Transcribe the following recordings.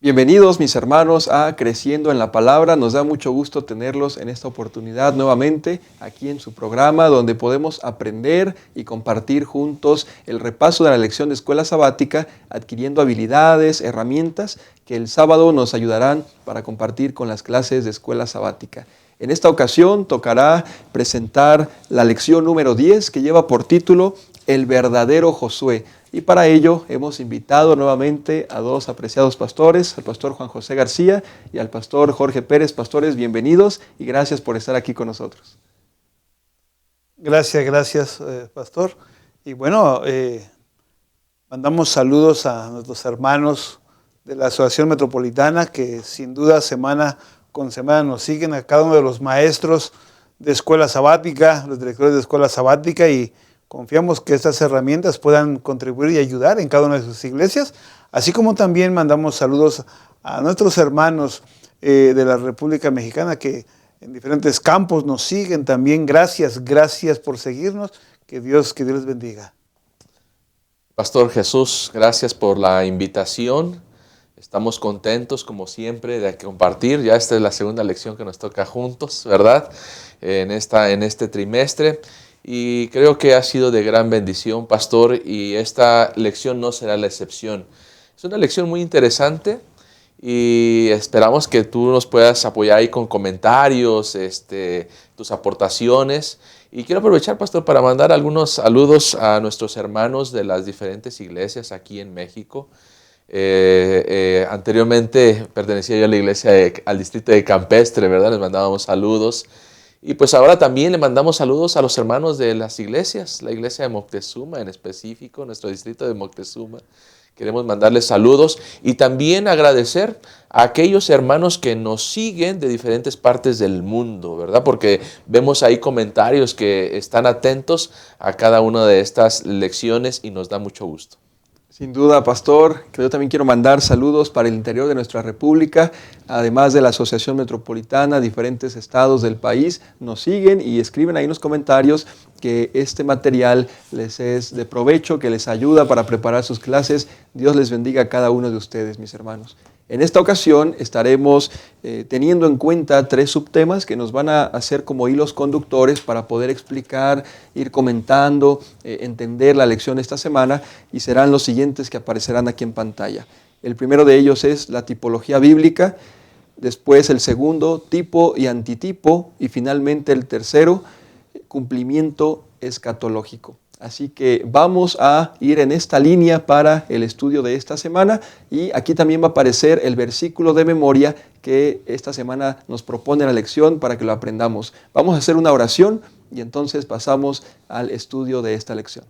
Bienvenidos mis hermanos a Creciendo en la Palabra. Nos da mucho gusto tenerlos en esta oportunidad nuevamente aquí en su programa donde podemos aprender y compartir juntos el repaso de la lección de escuela sabática, adquiriendo habilidades, herramientas que el sábado nos ayudarán para compartir con las clases de escuela sabática. En esta ocasión tocará presentar la lección número 10 que lleva por título El verdadero Josué. Y para ello hemos invitado nuevamente a dos apreciados pastores, al pastor Juan José García y al pastor Jorge Pérez. Pastores, bienvenidos y gracias por estar aquí con nosotros. Gracias, pastor. Y bueno, mandamos saludos a nuestros hermanos de la Asociación Metropolitana que sin duda semana con semana nos siguen, a cada uno de los maestros de escuela sabática, los directores de escuela sabática, y confiamos que estas herramientas puedan contribuir y ayudar en cada una de sus iglesias, así como también mandamos saludos a nuestros hermanos de la República Mexicana que en diferentes campos nos siguen también. Gracias por seguirnos, que Dios les bendiga. Pastor Jesús, gracias por la invitación. Estamos contentos, como siempre, de compartir. Ya esta es la segunda lección que nos toca juntos, ¿verdad? En este trimestre. Y creo que ha sido de gran bendición, pastor, y esta lección no será la excepción. Es una lección muy interesante y esperamos que tú nos puedas apoyar ahí con comentarios, tus aportaciones. Y quiero aprovechar, pastor, para mandar algunos saludos a nuestros hermanos de las diferentes iglesias aquí en México. Anteriormente pertenecía yo a la iglesia al distrito de Campestre, ¿verdad? Les mandábamos saludos. Y pues ahora también le mandamos saludos a los hermanos de las iglesias, la iglesia de Moctezuma en específico, nuestro distrito de Moctezuma. Queremos mandarles saludos y también agradecer a aquellos hermanos que nos siguen de diferentes partes del mundo, ¿verdad? Porque vemos ahí comentarios que están atentos a cada una de estas lecciones y nos da mucho gusto. Sin duda, pastor, que yo también quiero mandar saludos para el interior de nuestra república, además de la Asociación Metropolitana, diferentes estados del país nos siguen y escriben ahí en los comentarios que este material les es de provecho, que les ayuda para preparar sus clases. Dios les bendiga a cada uno de ustedes, mis hermanos. En esta ocasión estaremos teniendo en cuenta 3 subtemas que nos van a hacer como hilos conductores para poder explicar, ir comentando, entender la lección de esta semana, y serán los siguientes que aparecerán aquí en pantalla. El primero de ellos es la tipología bíblica, después el segundo, tipo y antitipo, y finalmente el tercero, cumplimiento escatológico. Así que vamos a ir en esta línea para el estudio de esta semana, y aquí también va a aparecer el versículo de memoria que esta semana nos propone la lección para que lo aprendamos. Vamos a hacer una oración y entonces pasamos al estudio de esta lección.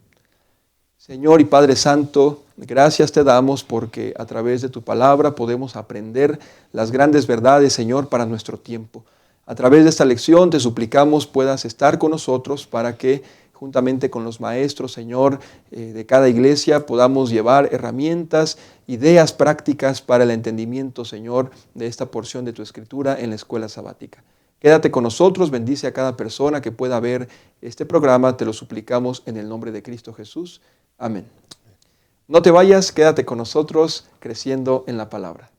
Señor y Padre Santo, gracias te damos porque a través de tu palabra podemos aprender las grandes verdades, Señor, para nuestro tiempo. A través de esta lección te suplicamos puedas estar con nosotros para que juntamente con los maestros, Señor, de cada iglesia podamos llevar herramientas, ideas prácticas para el entendimiento, Señor, de esta porción de tu Escritura en la escuela sabática. Quédate con nosotros, bendice a cada persona que pueda ver este programa, te lo suplicamos en el nombre de Cristo Jesús. Amén. No te vayas, quédate con nosotros creciendo en la palabra.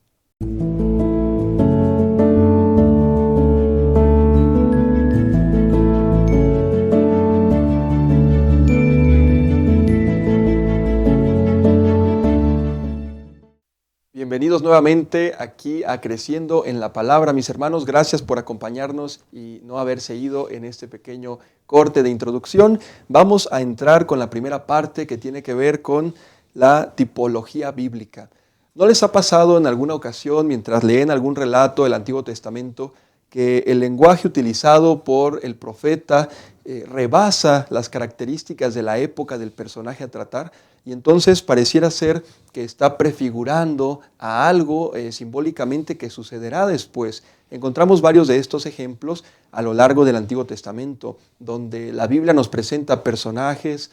Bienvenidos nuevamente aquí a Creciendo en la Palabra, mis hermanos. Gracias por acompañarnos y no haberse ido en este pequeño corte de introducción. Vamos a entrar con la primera parte que tiene que ver con la tipología bíblica. ¿No les ha pasado en alguna ocasión, mientras leen algún relato del Antiguo Testamento, que el lenguaje utilizado por el profeta rebasa las características de la época del personaje a tratar? Y entonces pareciera ser que está prefigurando a algo simbólicamente que sucederá después. Encontramos varios de estos ejemplos a lo largo del Antiguo Testamento, donde la Biblia nos presenta personajes,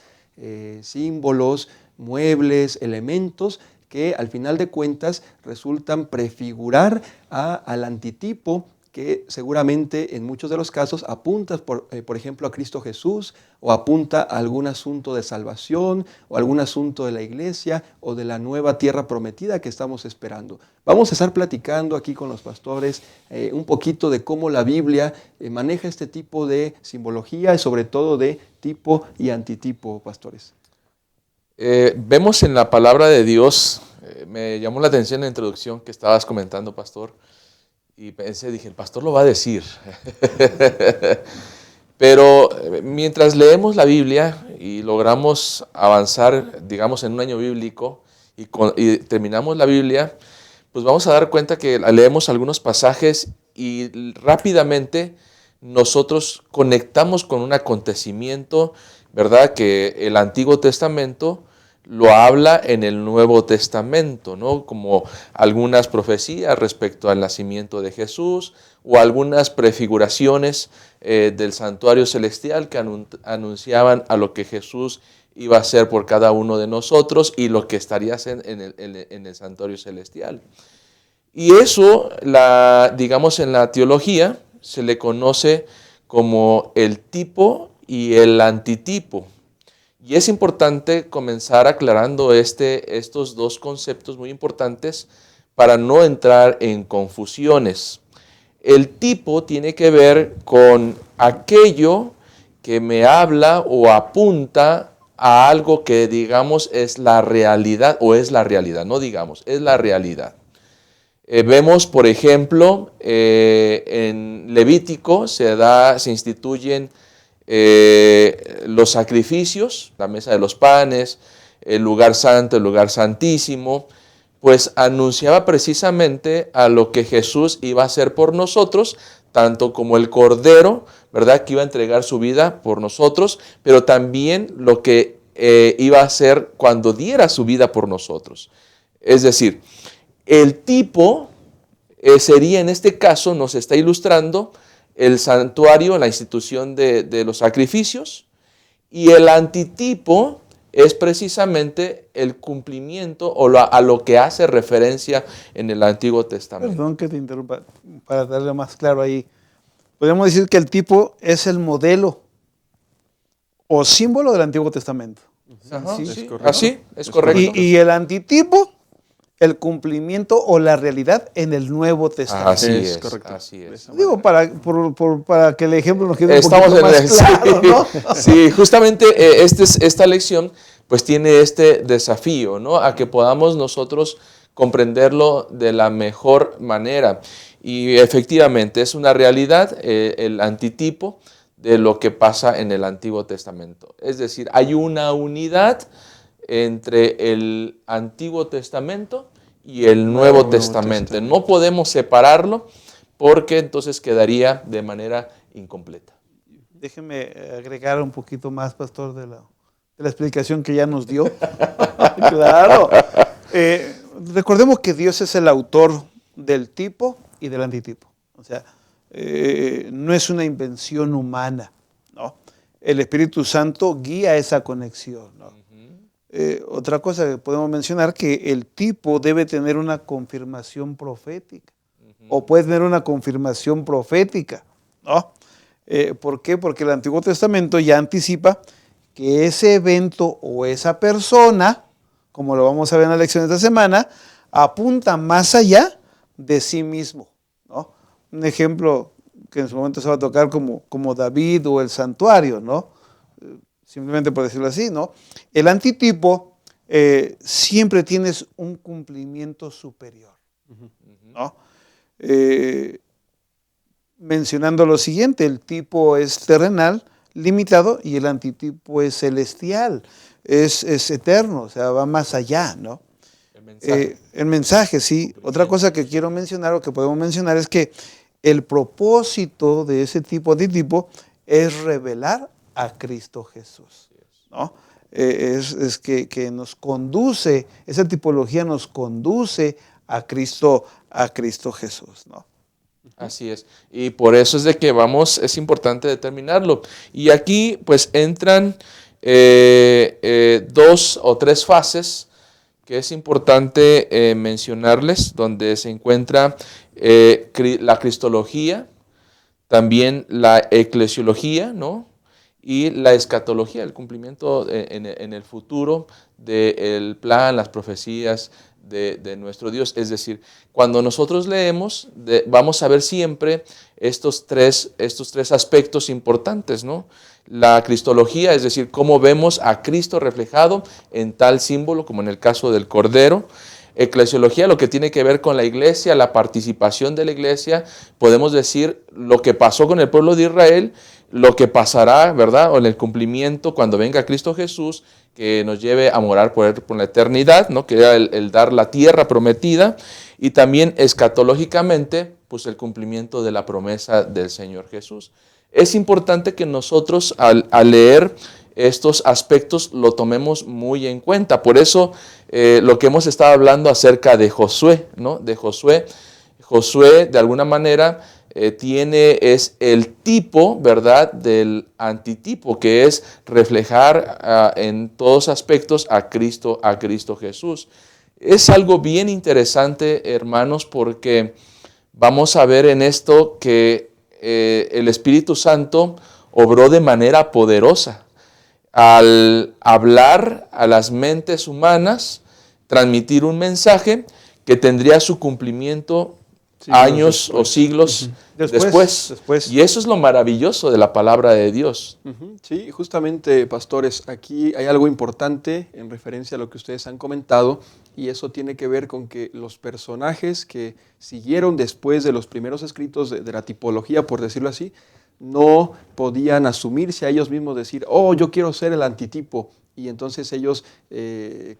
símbolos, muebles, elementos que al final de cuentas resultan prefigurar al antitipo que seguramente en muchos de los casos apunta, por ejemplo, a Cristo Jesús, o apunta a algún asunto de salvación, o algún asunto de la iglesia, o de la nueva tierra prometida que estamos esperando. Vamos a estar platicando aquí con los pastores un poquito de cómo la Biblia maneja este tipo de simbología y sobre todo de tipo y antitipo, pastores. Vemos en la palabra de Dios, me llamó la atención la introducción que estabas comentando, pastor, y dije, el pastor lo va a decir. Pero mientras leemos la Biblia y logramos avanzar, digamos, en un año bíblico y terminamos la Biblia, pues vamos a dar cuenta que leemos algunos pasajes y rápidamente nosotros conectamos con un acontecimiento, ¿verdad? Que el Antiguo Testamento lo habla en el Nuevo Testamento, ¿no? Como algunas profecías respecto al nacimiento de Jesús o algunas prefiguraciones del santuario celestial que anunciaban a lo que Jesús iba a hacer por cada uno de nosotros y lo que estaría en el santuario celestial. Y eso, digamos, en la teología se le conoce como el tipo y el antitipo. Y es importante comenzar aclarando estos dos conceptos muy importantes para no entrar en confusiones. El tipo tiene que ver con aquello que me habla o apunta a algo que, digamos, es la realidad, o es la realidad, no digamos, es la realidad. Vemos, por ejemplo, en Levítico se instituyen los sacrificios, la mesa de los panes, el lugar santo, el lugar santísimo, pues anunciaba precisamente a lo que Jesús iba a hacer por nosotros, tanto como el Cordero, ¿verdad?, que iba a entregar su vida por nosotros, pero también lo que iba a hacer cuando diera su vida por nosotros. Es decir, el tipo sería, en este caso, nos está ilustrando el santuario, la institución de los sacrificios, y el antitipo es precisamente el cumplimiento a lo que hace referencia en el Antiguo Testamento. Perdón que te interrumpa, para darle más claro ahí. Podemos decir que el tipo es el modelo o símbolo del Antiguo Testamento. Ajá, ¿Sí? sí, así, es correcto. Y el antitipo, el cumplimiento o la realidad en el Nuevo Testamento. Así es, correcto. así es. Digo, para que el ejemplo nos quede un Estamos poquito más sí, claro, ¿no? Sí, justamente esta lección pues tiene este desafío, ¿no? A que podamos nosotros comprenderlo de la mejor manera. Y efectivamente es una realidad, el antitipo de lo que pasa en el Antiguo Testamento. Es decir, hay una unidad entre el Antiguo Testamento y el Nuevo Testamento. No podemos separarlo porque entonces quedaría de manera incompleta. Déjeme agregar un poquito más, pastor, de la explicación que ya nos dio. Claro. Recordemos que Dios es el autor del tipo y del antitipo. O sea, no es una invención humana, ¿no? El Espíritu Santo guía esa conexión, ¿no? Otra cosa que podemos mencionar, que el tipo debe tener una confirmación profética, o puede tener una confirmación profética, ¿no? ¿Por qué? Porque el Antiguo Testamento ya anticipa que ese evento o esa persona, como lo vamos a ver en la lección de esta semana, apunta más allá de sí mismo, ¿no? Un ejemplo que en su momento se va a tocar como David o el santuario, ¿no? Simplemente por decirlo así, ¿no? El antitipo siempre tienes un cumplimiento superior, ¿no? Mencionando lo siguiente, el tipo es terrenal, limitado, y el antitipo es celestial, es eterno, o sea, va más allá, ¿no? El mensaje, sí. Otra cosa que quiero mencionar o que podemos mencionar es que el propósito de ese tipo antitipo es revelar a Cristo Jesús, ¿no? Es que nos conduce, esa tipología nos conduce a Cristo Jesús, ¿no? Así es, y por eso es de que es importante determinarlo. Y aquí pues entran 2 o 3 fases que es importante mencionarles, donde se encuentra la cristología, también la eclesiología, ¿no? Y la escatología, el cumplimiento en el futuro del plan, las profecías de nuestro Dios. Es decir, cuando nosotros leemos, vamos a ver siempre estos tres aspectos importantes, ¿no? La cristología, es decir, cómo vemos a Cristo reflejado en tal símbolo, como en el caso del Cordero. Eclesiología, lo que tiene que ver con la iglesia, la participación de la iglesia, podemos decir lo que pasó con el pueblo de Israel, lo que pasará, ¿verdad? O en el cumplimiento cuando venga Cristo Jesús, que nos lleve a morar por la eternidad, ¿no? Que era el dar la tierra prometida, y también escatológicamente, pues el cumplimiento de la promesa del Señor Jesús. Es importante que nosotros al leer estos aspectos lo tomemos muy en cuenta. Por eso lo que hemos estado hablando acerca de Josué, ¿no? De Josué, de alguna manera es el tipo, ¿verdad?, del antitipo, que es reflejar en todos aspectos a Cristo Jesús. Es algo bien interesante, hermanos, porque vamos a ver en esto que el Espíritu Santo obró de manera poderosa al hablar a las mentes humanas, transmitir un mensaje que tendría su cumplimiento años o siglos después. Y eso es lo maravilloso de la palabra de Dios. Sí, justamente, pastores, aquí hay algo importante en referencia a lo que ustedes han comentado, y eso tiene que ver con que los personajes que siguieron después de los primeros escritos de la tipología, por decirlo así, no podían asumirse a ellos mismos, decir, oh, yo quiero ser el antitipo, y entonces ellos de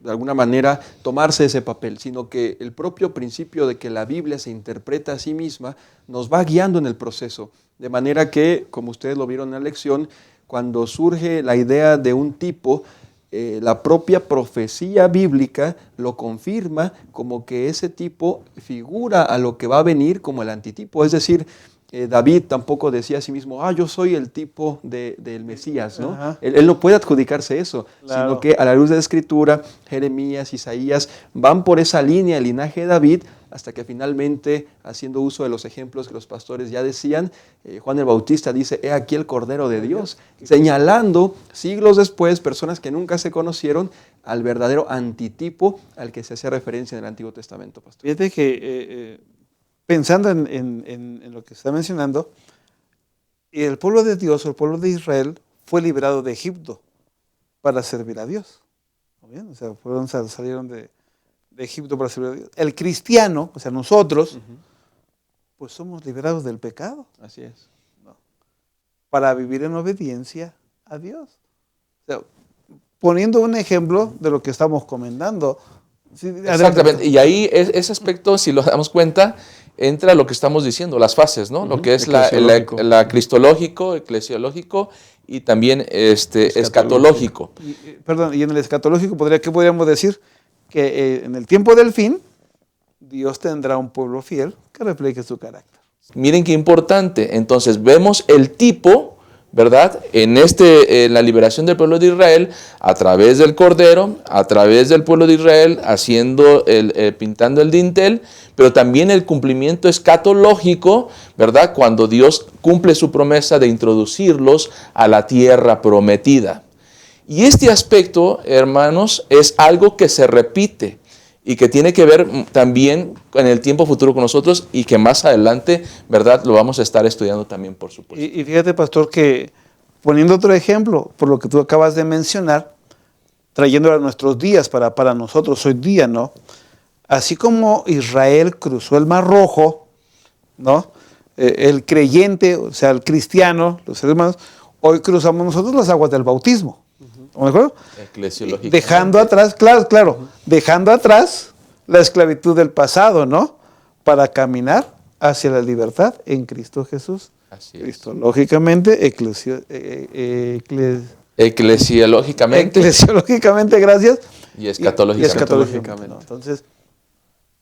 alguna manera tomarse ese papel, sino que el propio principio de que la Biblia se interpreta a sí misma nos va guiando en el proceso, de manera que, como ustedes lo vieron en la lección, cuando surge la idea de un tipo, la propia profecía bíblica lo confirma como que ese tipo figura a lo que va a venir como el antitipo, es decir, David tampoco decía a sí mismo, yo soy el tipo del Mesías, ¿no? Él no puede adjudicarse eso, claro, sino que a la luz de la Escritura, Jeremías, Isaías, van por esa línea, el linaje de David, hasta que finalmente, haciendo uso de los ejemplos que los pastores ya decían, Juan el Bautista dice, he aquí el Cordero de Dios, señalando siglos después, personas que nunca se conocieron, al verdadero antitipo al que se hace referencia en el Antiguo Testamento, pastor. Fíjate que pensando en lo que está mencionando, el pueblo de Dios, el pueblo de Israel, fue liberado de Egipto para servir a Dios. ¿Bien? O sea, salieron de Egipto para servir a Dios. El cristiano, o sea, nosotros, pues somos liberados del pecado. Así es. ¿No? Para vivir en obediencia a Dios. O sea, poniendo un ejemplo de lo que estamos comentando. Sí, exactamente. Y ahí ese aspecto, si lo damos cuenta, entra lo que estamos diciendo, las fases, ¿no? Lo que es la cristológico, eclesiológico y también escatológico. Y en el escatológico, ¿qué podríamos decir? Que en el tiempo del fin, Dios tendrá un pueblo fiel que refleje su carácter. Miren qué importante. Entonces, vemos el tipo, ¿verdad? En la liberación del pueblo de Israel, a través del Cordero, a través del pueblo de Israel, pintando el dintel, pero también el cumplimiento escatológico, ¿verdad? Cuando Dios cumple su promesa de introducirlos a la tierra prometida. Y este aspecto, hermanos, es algo que se repite y que tiene que ver también en el tiempo futuro con nosotros y que más adelante, ¿verdad?, lo vamos a estar estudiando también, por supuesto. Y fíjate, pastor, que poniendo otro ejemplo, por lo que tú acabas de mencionar, trayéndolo a nuestros días para nosotros hoy día, ¿no? Así como Israel cruzó el Mar Rojo, ¿no? El creyente, o sea, el cristiano, los seres humanos, hoy cruzamos nosotros las aguas del bautismo. ¿De acuerdo? Dejando atrás, dejando atrás la esclavitud del pasado, ¿no? Para caminar hacia la libertad en Cristo Jesús. Así es. Cristológicamente, eclesiológicamente, gracias. Y escatológicamente. ¿No? Entonces,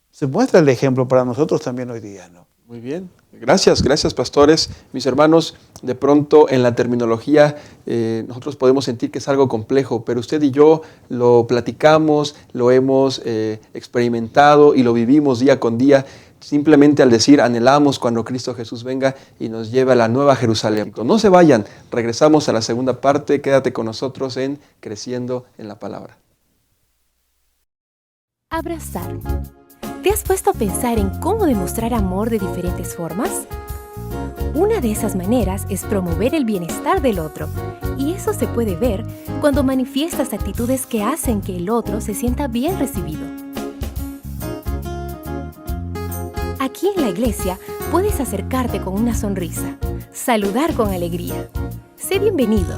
se muestra el ejemplo para nosotros también hoy día, ¿no? Muy bien. Gracias, pastores. Mis hermanos, de pronto en la terminología nosotros podemos sentir que es algo complejo, pero usted y yo lo platicamos, lo hemos experimentado y lo vivimos día con día. simplemente al decir anhelamos cuando Cristo Jesús venga y nos lleve a la nueva Jerusalén. No se vayan, regresamos a la segunda parte, quédate con nosotros en Creciendo en la Palabra. Abrazar. ¿Te has puesto a pensar en cómo demostrar amor de diferentes formas? Una de esas maneras es promover el bienestar del otro, y eso se puede ver cuando manifiestas actitudes que hacen que el otro se sienta bien recibido. Aquí en la iglesia puedes acercarte con una sonrisa, saludar con alegría. Sé bienvenido,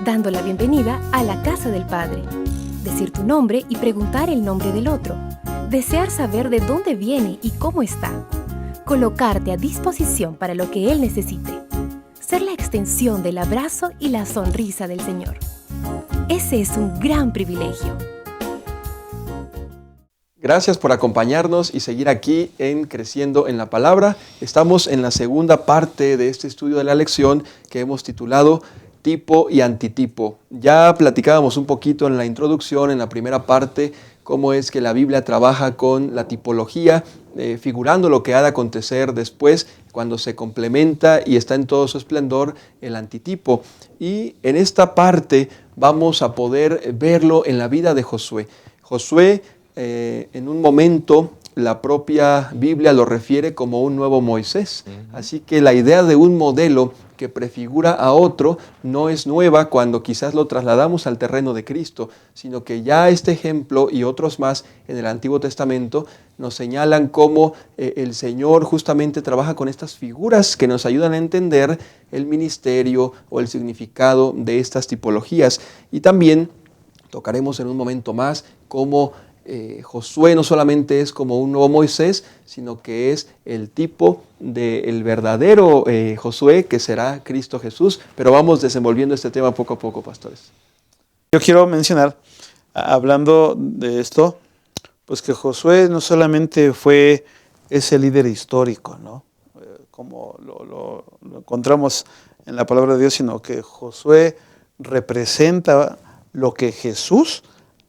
dando la bienvenida a la casa del Padre. Decir tu nombre y preguntar el nombre del otro. Desear saber de dónde viene y cómo está. Colocarte a disposición para lo que Él necesite. Ser la extensión del abrazo y la sonrisa del Señor. Ese es un gran privilegio. Gracias por acompañarnos y seguir aquí en Creciendo en la Palabra. Estamos en la segunda parte de este estudio de la lección que hemos titulado Tipo y Antitipo. Ya platicábamos un poquito en la introducción, en la primera parte, cómo es que la Biblia trabaja con la tipología, figurando lo que ha de acontecer después, cuando se complementa y está en todo su esplendor el antitipo. Y en esta parte vamos a poder verlo en la vida de Josué. Josué, en un momento, la propia Biblia lo refiere como un nuevo Moisés. Así que la idea de un modelo que prefigura a otro no es nueva cuando quizás lo trasladamos al terreno de Cristo, sino que ya este ejemplo y otros más en el Antiguo Testamento nos señalan cómo el Señor justamente trabaja con estas figuras que nos ayudan a entender el ministerio o el significado de estas tipologías. Y también tocaremos en un momento más cómo Josué no solamente es como un nuevo Moisés, sino que es el tipo del verdadero Josué, que será Cristo Jesús. Pero vamos desenvolviendo este tema poco a poco, pastores. Yo quiero mencionar, hablando de esto, pues que Josué no solamente fue ese líder histórico, ¿no? Como lo encontramos en la palabra de Dios, sino que Josué representa lo que Jesús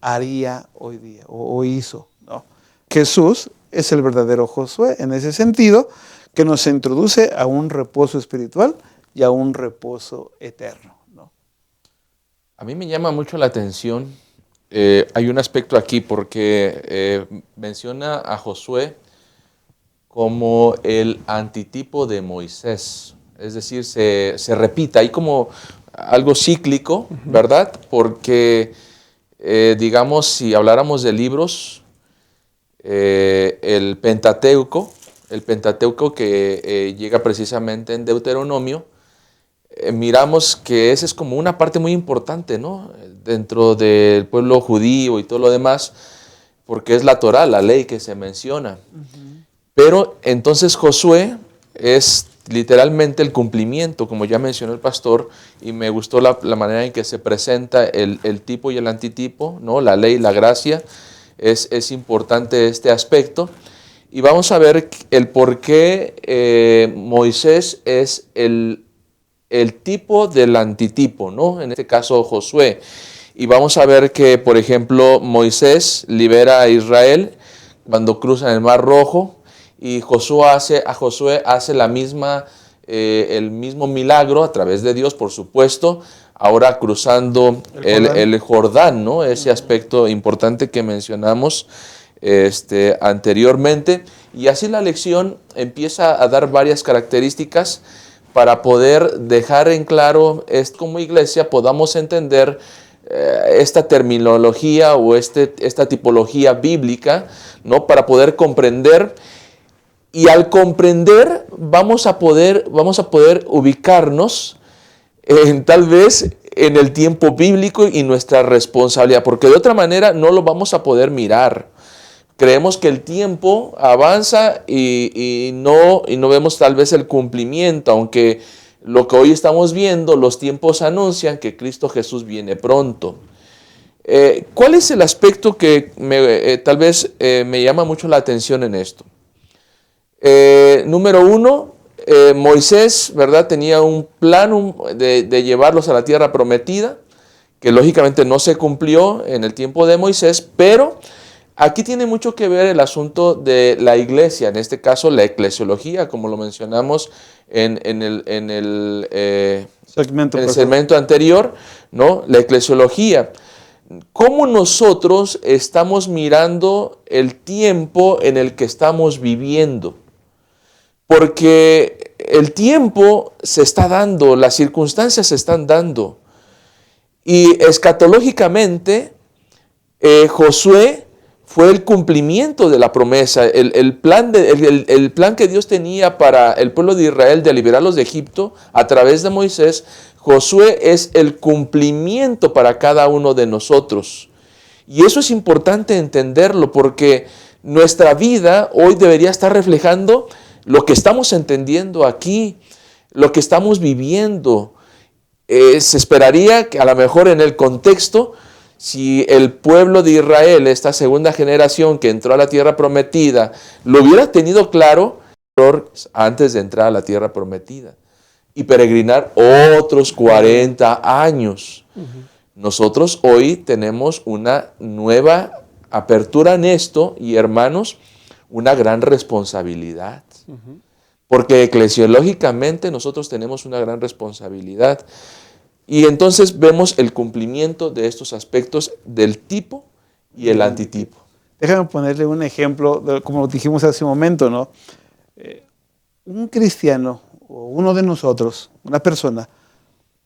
haría hoy día o hizo, ¿no? Jesús es el verdadero Josué en ese sentido, que nos introduce a un reposo espiritual y a un reposo eterno, ¿no? A mí me llama mucho la atención, hay un aspecto aquí porque menciona a Josué como el antitipo de Moisés, es decir, se repite, hay como algo cíclico, ¿verdad? Porque digamos, si habláramos de libros, el Pentateuco que llega precisamente en Deuteronomio, miramos que esa es como una parte muy importante, ¿no? Dentro del pueblo judío y todo lo demás, porque es la Torá, la ley que se menciona. Pero entonces Josué es literalmente el cumplimiento, como ya mencionó el pastor, y me gustó la manera en que se presenta el tipo y el antitipo, ¿no? La ley, la gracia, es importante este aspecto. Y vamos a ver el por qué Moisés es el tipo del antitipo, ¿no? En este caso Josué. Y vamos a ver que, por ejemplo, Moisés libera a Israel cuando cruzan el Mar Rojo, y Josué hace la misma, el mismo milagro a través de Dios, por supuesto, ahora cruzando el Jordán, ¿no? Ese aspecto importante que mencionamos anteriormente. Y así la lección empieza a dar varias características para poder dejar en claro, como iglesia podamos entender esta terminología o esta tipología bíblica, ¿no? Para poder comprender. Y al comprender vamos a poder ubicarnos tal vez en el tiempo bíblico y nuestra responsabilidad, porque de otra manera no lo vamos a poder mirar. Creemos que el tiempo avanza y no vemos tal vez el cumplimiento, aunque lo que hoy estamos viendo, los tiempos anuncian que Cristo Jesús viene pronto. ¿Cuál es el aspecto que tal vez me llama mucho la atención en esto? Número uno, Moisés, ¿verdad? Tenía un plan de llevarlos a la tierra prometida, que lógicamente no se cumplió en el tiempo de Moisés, pero aquí tiene mucho que ver el asunto de la iglesia, en este caso la eclesiología, como lo mencionamos en el segmento anterior, ¿no? La eclesiología. ¿Cómo nosotros estamos mirando el tiempo en el que estamos viviendo? Porque el tiempo se está dando, las circunstancias se están dando. Y escatológicamente, Josué fue el cumplimiento de la promesa, el plan que Dios tenía para el pueblo de Israel de liberarlos de Egipto a través de Moisés. Josué es el cumplimiento para cada uno de nosotros. Y eso es importante entenderlo porque nuestra vida hoy debería estar reflejando lo que estamos entendiendo aquí, lo que estamos viviendo. Se esperaría que a lo mejor en el contexto, si el pueblo de Israel, esta segunda generación que entró a la tierra prometida, lo hubiera tenido claro antes de entrar a la tierra prometida y peregrinar otros 40 años. Nosotros hoy tenemos una nueva apertura en esto y, hermanos, una gran responsabilidad. Porque eclesiológicamente nosotros tenemos una gran responsabilidad. Y entonces vemos el cumplimiento de estos aspectos del tipo y el antitipo. Déjame ponerle un ejemplo, como dijimos hace un momento, ¿no? Un cristiano o uno de nosotros, una persona,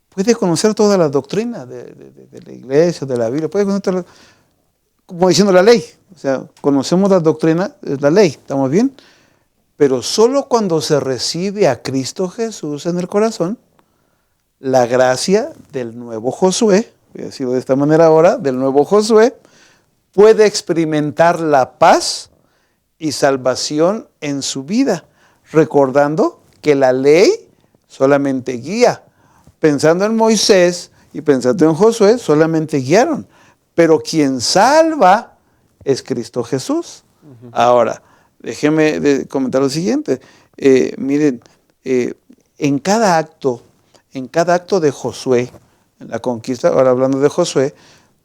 puede conocer toda la doctrina de la iglesia, de la Biblia, puede conocer, como diciendo la ley. O sea, conocemos la doctrina, es la ley, ¿estamos bien? Pero solo cuando se recibe a Cristo Jesús en el corazón, la gracia del nuevo Josué, voy a decirlo de esta manera ahora, del nuevo Josué, puede experimentar la paz y salvación en su vida, recordando que la ley solamente guía. Pensando en Moisés y pensando en Josué, solamente guiaron, pero quien salva es Cristo Jesús. Ahora, déjeme comentar lo siguiente. Miren, en cada acto de Josué, en la conquista, ahora hablando de Josué,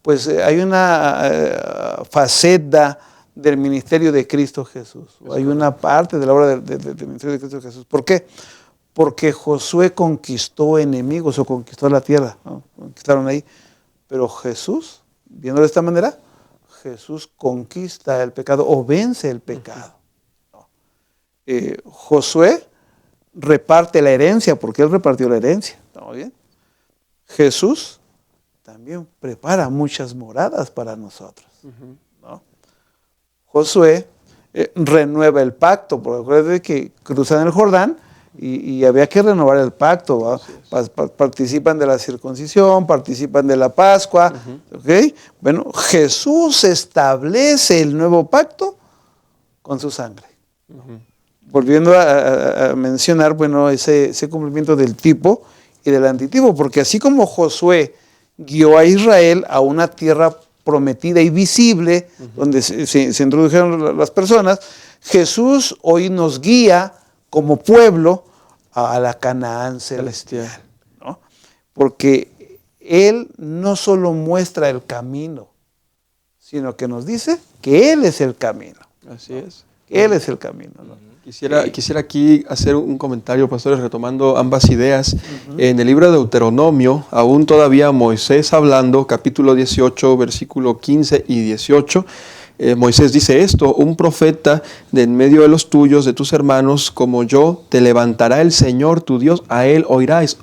pues hay una faceta del ministerio de Cristo Jesús. Hay una parte de la obra del ministerio de Cristo Jesús. ¿Por qué? Porque Josué conquistó enemigos o conquistó la tierra, ¿no? Conquistaron ahí. Pero Jesús, viéndolo de esta manera, Jesús conquista el pecado o vence el pecado. Josué reparte la herencia porque él repartió la herencia. ¿Estamos bien? Jesús también prepara muchas moradas para nosotros, ¿no? Josué renueva el pacto, porque recuerden que cruzan el Jordán y había que renovar el pacto. Participan de la circuncisión, participan de la Pascua. ¿Okay? Bueno, Jesús establece el nuevo pacto con su sangre. Volviendo a mencionar, bueno, ese cumplimiento del tipo y del antitipo, porque así como Josué guió a Israel a una tierra prometida y visible, donde se introdujeron las personas, Jesús hoy nos guía como pueblo a la Canaán celestial, ¿no? Porque Él no solo muestra el camino, sino que nos dice que Él es el camino. Así es. Él es el camino, ¿no? Quisiera aquí hacer un comentario, pastores, retomando ambas ideas. En el libro de Deuteronomio, aún todavía Moisés hablando, capítulo 18, versículo 15 y 18, Moisés dice esto: un profeta de en medio de los tuyos, de tus hermanos, como yo, te levantará el Señor tu Dios, a él oirás.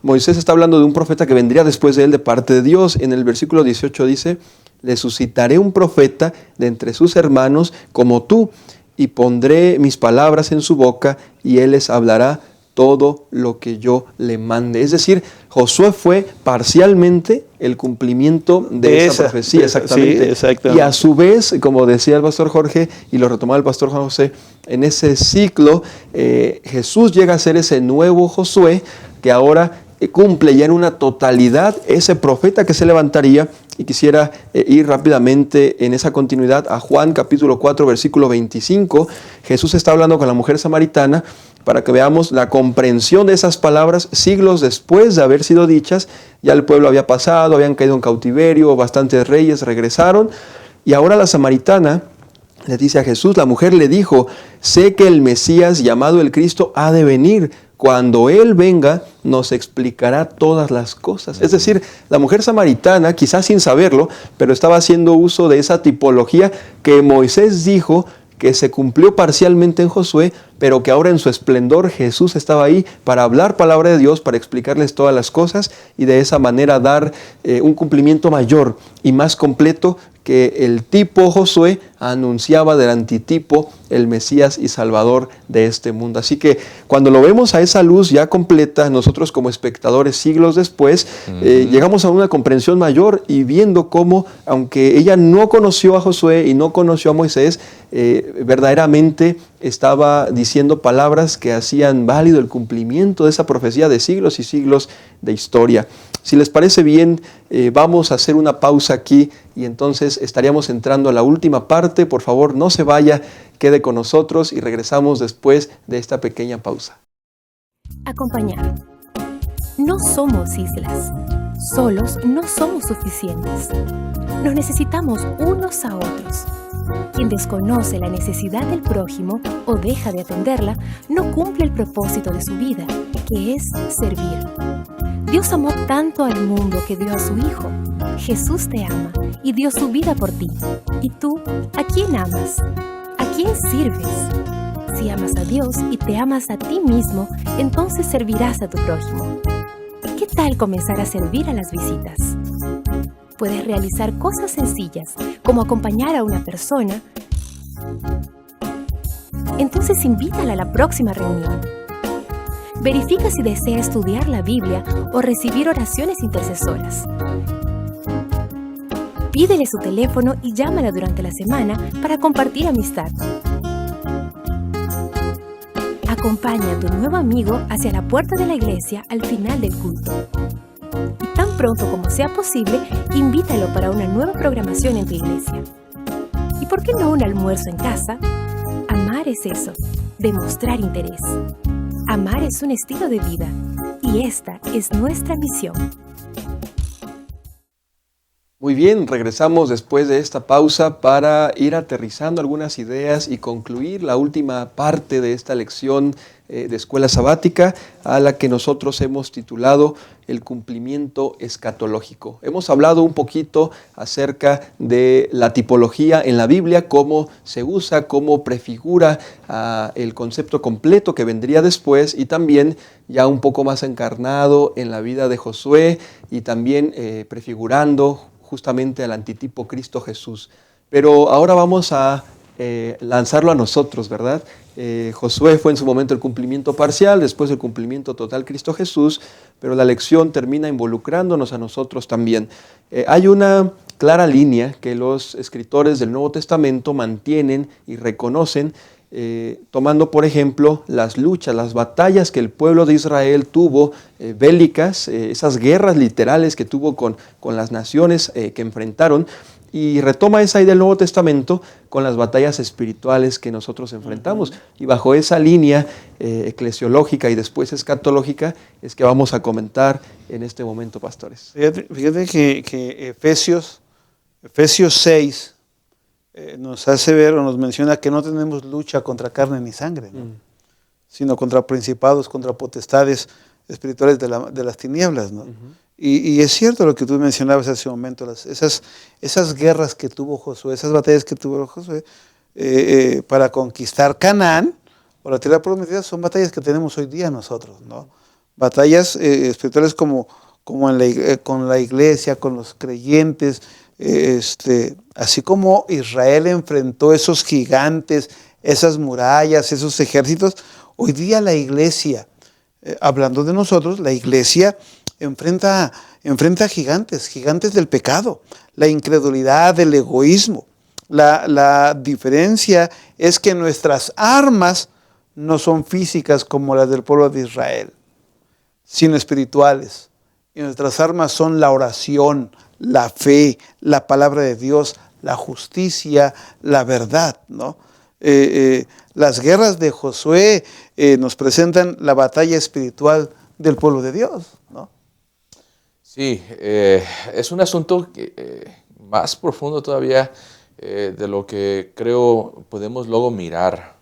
Moisés está hablando de un profeta que vendría después de él de parte de Dios. En el versículo 18 dice: le suscitaré un profeta de entre sus hermanos como tú, y pondré mis palabras en su boca, y él les hablará todo lo que yo le mande. Es decir, Josué fue parcialmente el cumplimiento de esa profecía. Exactamente. Sí, exactamente. Y a su vez, como decía el pastor Jorge, y lo retomaba el pastor Juan José, en ese ciclo, Jesús llega a ser ese nuevo Josué que ahora cumple ya en una totalidad ese profeta que se levantaría. Y quisiera ir rápidamente en esa continuidad a Juan capítulo 4 versículo 25. Jesús está hablando con la mujer samaritana para que veamos la comprensión de esas palabras siglos después de haber sido dichas. Ya el pueblo había pasado, habían caído en cautiverio, bastantes reyes regresaron. Y ahora la samaritana le dice a Jesús, la mujer le dijo, sé que el Mesías llamado el Cristo ha de venir. Cuando Él venga, nos explicará todas las cosas. Es decir, la mujer samaritana, quizás sin saberlo, pero estaba haciendo uso de esa tipología que Moisés dijo que se cumplió parcialmente en Josué, pero que ahora en su esplendor Jesús estaba ahí para hablar palabra de Dios, para explicarles todas las cosas y de esa manera dar un cumplimiento mayor y más completo que el tipo Josué anunciaba del antitipo, el Mesías y Salvador de este mundo. Así que cuando lo vemos a esa luz ya completa, nosotros como espectadores siglos después, llegamos a una comprensión mayor y viendo cómo, aunque ella no conoció a Josué y no conoció a Moisés, verdaderamente estaba diciendo palabras que hacían válido el cumplimiento de esa profecía de siglos y siglos de historia. Si les parece bien, vamos a hacer una pausa aquí y entonces estaríamos entrando a la última parte. Por favor, no se vaya, quede con nosotros y regresamos después de esta pequeña pausa. Acompañar. No somos islas. Solos no somos suficientes. Nos necesitamos unos a otros. Quien desconoce la necesidad del prójimo o deja de atenderla, no cumple el propósito de su vida, que es servir. Dios amó tanto al mundo que dio a su Hijo. Jesús te ama y dio su vida por ti. ¿Y tú, a quién amas? ¿A quién sirves? Si amas a Dios y te amas a ti mismo, entonces servirás a tu prójimo. ¿Qué tal comenzar a servir a las visitas? Puedes realizar cosas sencillas, como acompañar a una persona. Entonces invítala a la próxima reunión. Verifica si desea estudiar la Biblia o recibir oraciones intercesoras. Pídele su teléfono y llámala durante la semana para compartir amistad. Acompaña a tu nuevo amigo hacia la puerta de la iglesia al final del culto. Y tan pronto como sea posible, invítalo para una nueva programación en tu iglesia. ¿Y por qué no un almuerzo en casa? Amar es eso, demostrar interés. Amar es un estilo de vida y esta es nuestra misión. Muy bien, regresamos después de esta pausa para ir aterrizando algunas ideas y concluir la última parte de esta lección de escuela sabática a la que nosotros hemos titulado el cumplimiento escatológico. Hemos hablado un poquito acerca de la tipología en la Biblia, cómo se usa, cómo prefigura el concepto completo que vendría después y también ya un poco más encarnado en la vida de Josué y también prefigurando justamente al antitipo Cristo Jesús. Pero ahora vamos a lanzarlo a nosotros, ¿verdad? Josué fue en su momento el cumplimiento parcial, después el cumplimiento total Cristo Jesús, pero la lección termina involucrándonos a nosotros también. Hay una clara línea que los escritores del Nuevo Testamento mantienen y reconocen, tomando por ejemplo las luchas, las batallas que el pueblo de Israel tuvo bélicas, esas guerras literales que tuvo con las naciones que enfrentaron, y retoma esa idea del Nuevo Testamento con las batallas espirituales que nosotros enfrentamos. Y bajo esa línea eclesiológica y después escatológica es que vamos a comentar en este momento, pastores. Fíjate que Efesios 6 nos hace ver o nos menciona que no tenemos lucha contra carne ni sangre, ¿no? Sino contra principados, contra potestades espirituales de las tinieblas, ¿no? Y es cierto lo que tú mencionabas hace un momento, esas guerras que tuvo Josué, esas batallas que tuvo Josué para conquistar Canaán o la tierra prometida, son batallas que tenemos hoy día nosotros, ¿no? Batallas espirituales como con la iglesia, con los creyentes, así como Israel enfrentó esos gigantes, esas murallas, esos ejércitos, hoy día la iglesia, hablando de nosotros, la iglesia enfrenta gigantes del pecado, la incredulidad, el egoísmo. La diferencia es que nuestras armas no son físicas como las del pueblo de Israel, sino espirituales. Y nuestras armas son la oración, la fe, la palabra de Dios, la justicia, la verdad, ¿no? Las guerras de Josué nos presentan la batalla espiritual del pueblo de Dios, ¿no? Sí, es un asunto más profundo todavía de lo que creo podemos luego mirar.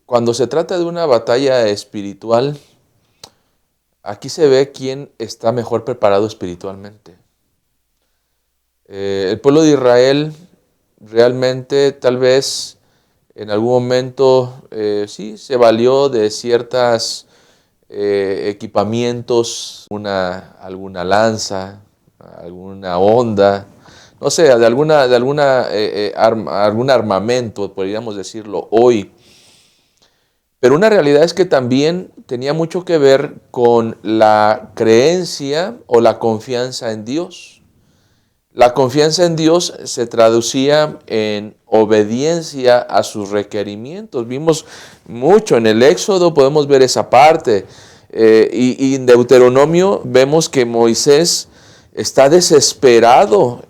Cuando se trata de una batalla espiritual, aquí se ve quién está mejor preparado espiritualmente. El pueblo de Israel realmente tal vez en algún momento sí se valió de ciertos equipamientos, alguna lanza, alguna honda, no sé, de algún armamento, podríamos decirlo hoy. Pero una realidad es que también tenía mucho que ver con la creencia o la confianza en Dios. La confianza en Dios se traducía en obediencia a sus requerimientos. Vimos mucho en el Éxodo, podemos ver esa parte. Y en Deuteronomio vemos que Moisés está desesperado.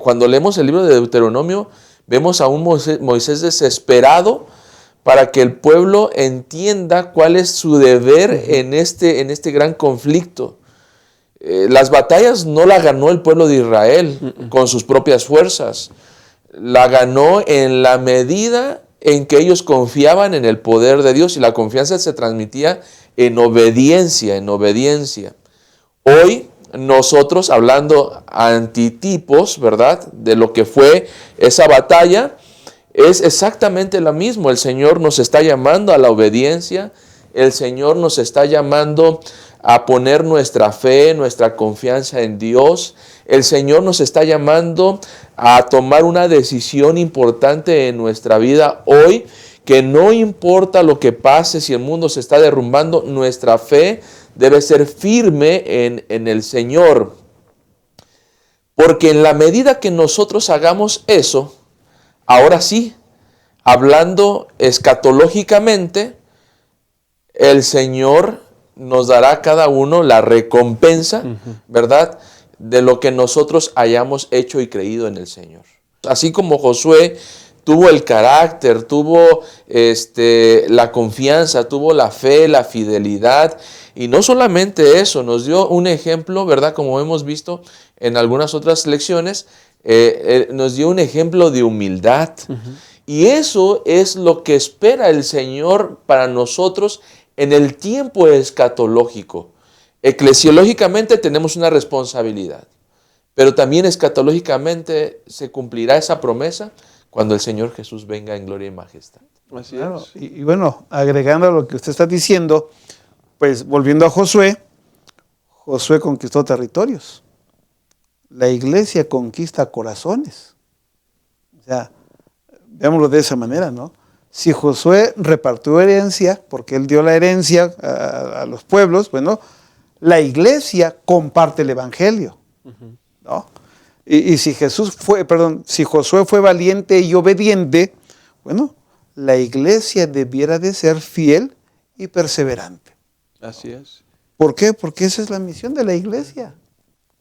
Cuando leemos el libro de Deuteronomio, vemos a un Moisés desesperado para que el pueblo entienda cuál es su deber en este gran conflicto. Las batallas no la ganó el pueblo de Israel con sus propias fuerzas. La ganó en la medida en que ellos confiaban en el poder de Dios, y la confianza se transmitía en obediencia, en obediencia. Hoy nosotros, hablando antitipos, ¿verdad?, de lo que fue esa batalla, es exactamente lo mismo. El Señor nos está llamando a la obediencia, el Señor nos está llamando a poner nuestra fe, nuestra confianza en Dios. El Señor nos está llamando a tomar una decisión importante en nuestra vida hoy, que no importa lo que pase, si el mundo se está derrumbando, nuestra fe debe ser firme en el Señor. Porque en la medida que nosotros hagamos eso, ahora sí, hablando escatológicamente, el Señor nos dará a cada uno la recompensa, ¿verdad?, de lo que nosotros hayamos hecho y creído en el Señor. Así como Josué tuvo el carácter, tuvo la confianza, tuvo la fe, la fidelidad, y no solamente eso, nos dio un ejemplo, ¿verdad?, como hemos visto en algunas otras lecciones, nos dio un ejemplo de humildad. Y eso es lo que espera el Señor para nosotros en el tiempo escatológico. Eclesiológicamente tenemos una responsabilidad, pero también escatológicamente se cumplirá esa promesa cuando el Señor Jesús venga en gloria y majestad. Así claro. Y bueno, agregando a lo que usted está diciendo, pues volviendo a Josué, Josué conquistó territorios. La iglesia conquista corazones. O sea, veámoslo de esa manera, ¿no? Si Josué repartió herencia, porque él dio la herencia a los pueblos, bueno, la iglesia comparte el evangelio, ¿no? Y si si Josué fue valiente y obediente, bueno, la iglesia debiera de ser fiel y perseverante. Así es. ¿Por qué? Porque esa es la misión de la iglesia,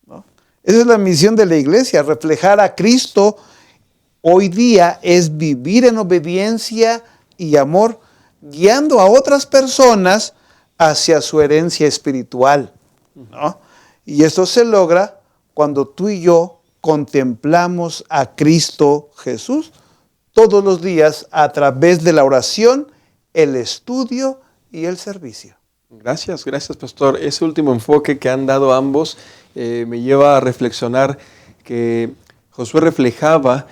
¿no? Esa es la misión de la iglesia, reflejar a Cristo. Hoy día es vivir en obediencia y amor, guiando a otras personas hacia su herencia espiritual, ¿no? Y esto se logra cuando tú y yo contemplamos a Cristo Jesús todos los días a través de la oración, el estudio y el servicio. Gracias, pastor. Ese último enfoque que han dado ambos me lleva a reflexionar que Josué reflejaba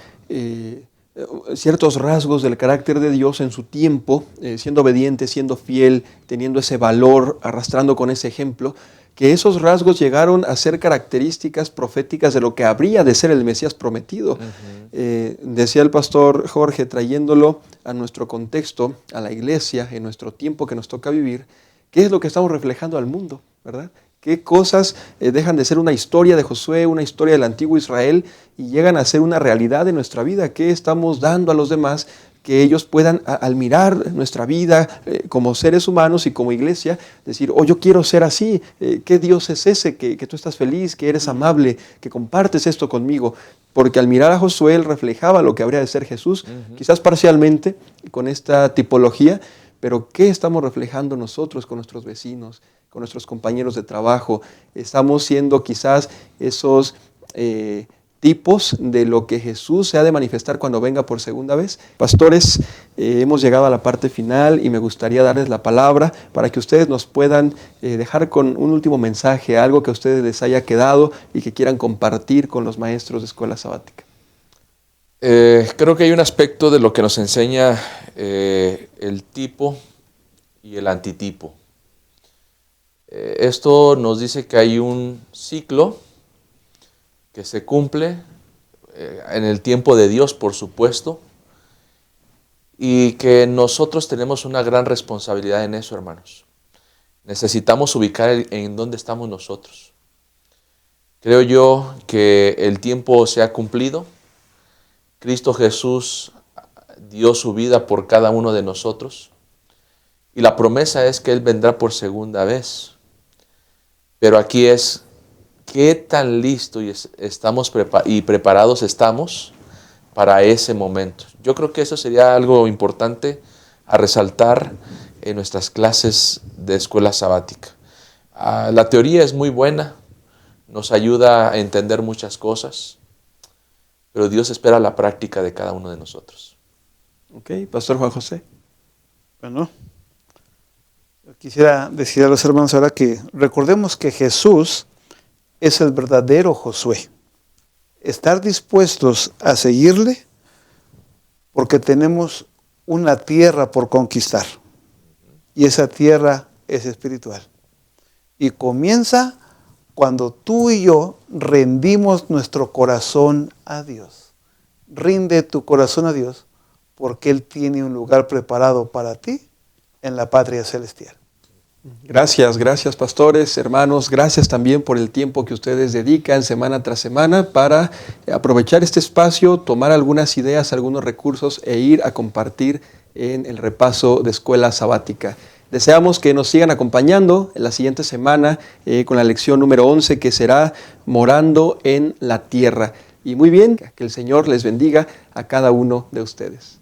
ciertos rasgos del carácter de Dios en su tiempo, siendo obediente, siendo fiel, teniendo ese valor, arrastrando con ese ejemplo, que esos rasgos llegaron a ser características proféticas de lo que habría de ser el Mesías prometido. Decía el pastor Jorge, trayéndolo a nuestro contexto, a la iglesia, en nuestro tiempo que nos toca vivir, ¿qué es lo que estamos reflejando al mundo, verdad? ¿Qué cosas dejan de ser una historia de Josué, una historia del antiguo Israel y llegan a ser una realidad de nuestra vida? ¿Qué estamos dando a los demás que ellos puedan, al mirar nuestra vida como seres humanos y como iglesia, decir, oh, yo quiero ser así? ¿Qué Dios es ese? Que tú estás feliz, que eres amable, que compartes esto conmigo. Porque al mirar a Josué, él reflejaba lo que habría de ser Jesús, quizás parcialmente con esta tipología, pero ¿qué estamos reflejando nosotros con nuestros vecinos, con nuestros compañeros de trabajo? Estamos siendo quizás esos tipos de lo que Jesús se ha de manifestar cuando venga por segunda vez. Pastores, hemos llegado a la parte final y me gustaría darles la palabra para que ustedes nos puedan dejar con un último mensaje, algo que a ustedes les haya quedado y que quieran compartir con los maestros de escuela sabática. Creo que hay un aspecto de lo que nos enseña el tipo y el antitipo. Esto nos dice que hay un ciclo que se cumple en el tiempo de Dios, por supuesto, y que nosotros tenemos una gran responsabilidad en eso, hermanos. Necesitamos ubicar en dónde estamos nosotros. Creo yo que el tiempo se ha cumplido. Cristo Jesús dio su vida por cada uno de nosotros y la promesa es que Él vendrá por segunda vez. Pero aquí es, ¿qué tan listos estamos y preparados estamos para ese momento? Yo creo que eso sería algo importante a resaltar en nuestras clases de escuela sabática. La teoría es muy buena, nos ayuda a entender muchas cosas, pero Dios espera la práctica de cada uno de nosotros. Ok, Pastor Juan José. Bueno, yo quisiera decir a los hermanos ahora que recordemos que Jesús es el verdadero Josué. Estar dispuestos a seguirle porque tenemos una tierra por conquistar. Y esa tierra es espiritual. Y comienza cuando tú y yo rendimos nuestro corazón a Dios. Rinde tu corazón a Dios porque Él tiene un lugar preparado para ti en la patria celestial. Gracias, gracias pastores, hermanos, gracias también por el tiempo que ustedes dedican semana tras semana para aprovechar este espacio, tomar algunas ideas, algunos recursos e ir a compartir en el repaso de escuela sabática. Deseamos que nos sigan acompañando en la siguiente semana con la lección número 11 que será Morando en la Tierra. Y muy bien, que el Señor les bendiga a cada uno de ustedes.